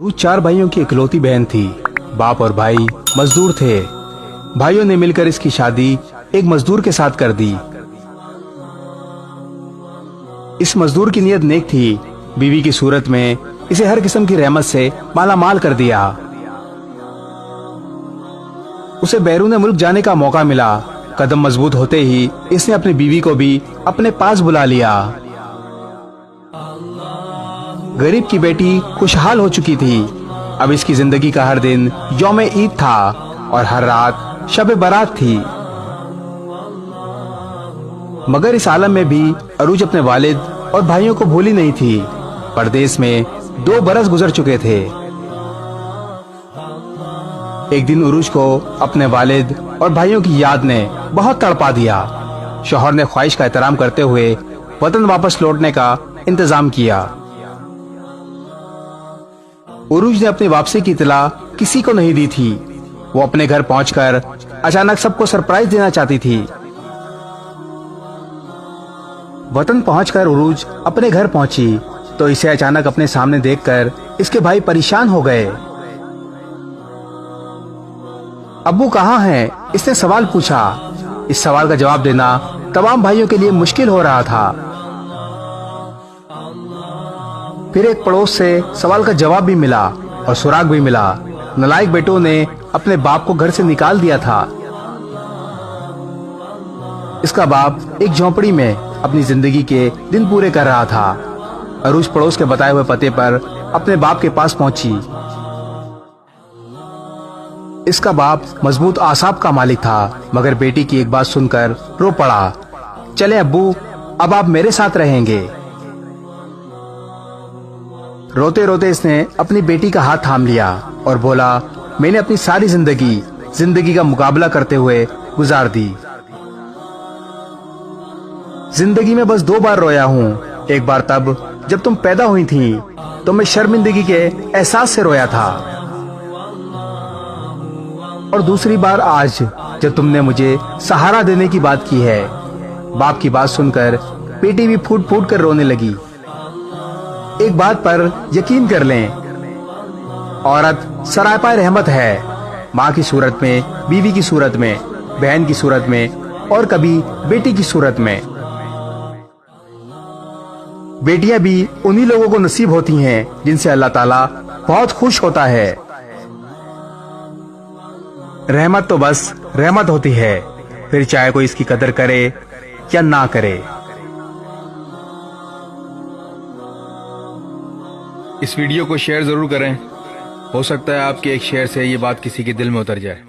वो चार भाइयों की इकलौती बहन थी। बाप और भाई मजदूर थे। भाइयों ने मिलकर इसकी शादी एक मजदूर के साथ कर दी। इस मजदूर की नीयत नेक थी। बीवी की सूरत में इसे हर किस्म की रहमत से माला माल कर दिया। उसे बैरून मुल्क जाने का मौका मिला। कदम मजबूत होते ही इसने अपनी बीवी को भी अपने पास बुला लिया। गरीब की बेटी खुशहाल हो चुकी थी। अब इसकी जिंदगी का हर दिन यौम ईद था और हर रात शब बारात थी। मगर इस आलम में भी अरूज अपने वालिद और भाइयों को भूली नहीं थी। परदेश में 2 बरस गुजर चुके थे। एक दिन उरूज को अपने वालिद और भाइयों की याद ने बहुत तड़पा दिया। शौहर ने ख्वाहिश का एहतराम करते हुए वतन वापस लौटने का इंतजाम किया। उरूज ने अपनी वापसी की इतला किसी को नहीं दी थी। वो अपने घर पहुंचकर अचानक सबको सरप्राइज देना चाहती थी। वतन पहुंचकर उरूज अपने घर पहुंची तो इसे अचानक अपने सामने देखकर इसके भाई परेशान हो गए। अब्बू कहाँ हैं? इसने सवाल पूछा। इस सवाल का जवाब देना तमाम भाइयों के लिए मुश्किल हो रहा था। फिर एक पड़ोस से सवाल का जवाब भी मिला और सुराग भी मिला। नालायक बेटों ने अपने बाप को घर से निकाल दिया था। इसका बाप एक झोंपड़ी में अपनी जिंदगी के दिन पूरे कर रहा था। अरूज पड़ोस के बताए हुए पते पर अपने बाप के पास पहुंची। इसका बाप मजबूत आसाब का मालिक था, मगर बेटी की एक बात सुनकर रो पड़ा। चले अब्बू, अब आप मेरे साथ रहेंगे। रोते रोते इसने अपनी बेटी का हाथ थाम लिया और बोला, मैंने अपनी सारी जिंदगी का मुकाबला करते हुए गुजार दी। जिंदगी में बस 2 बार रोया हूँ। एक बार तब जब तुम पैदा हुई थी तो मैं शर्मिंदगी के एहसास से रोया था, और दूसरी बार आज जब तुमने मुझे सहारा देने की बात की है। बाप की बात सुनकर बेटी भी फूट फूट कर रोने लगी। एक बात पर यकीन कर लें, औरत सरापा रहमत है। माँ की सूरत में, बीवी की सूरत में, बहन की सूरत में और कभी बेटी की सूरत में। बेटियां भी उन्हीं लोगों को नसीब होती हैं जिनसे अल्लाह ताला बहुत खुश होता है। रहमत तो बस रहमत होती है, फिर चाहे कोई इसकी कदर करे या ना करे। इस वीडियो को शेयर जरूर करें। हो सकता है आपके एक शेयर से ये बात किसी के दिल में उतर जाए।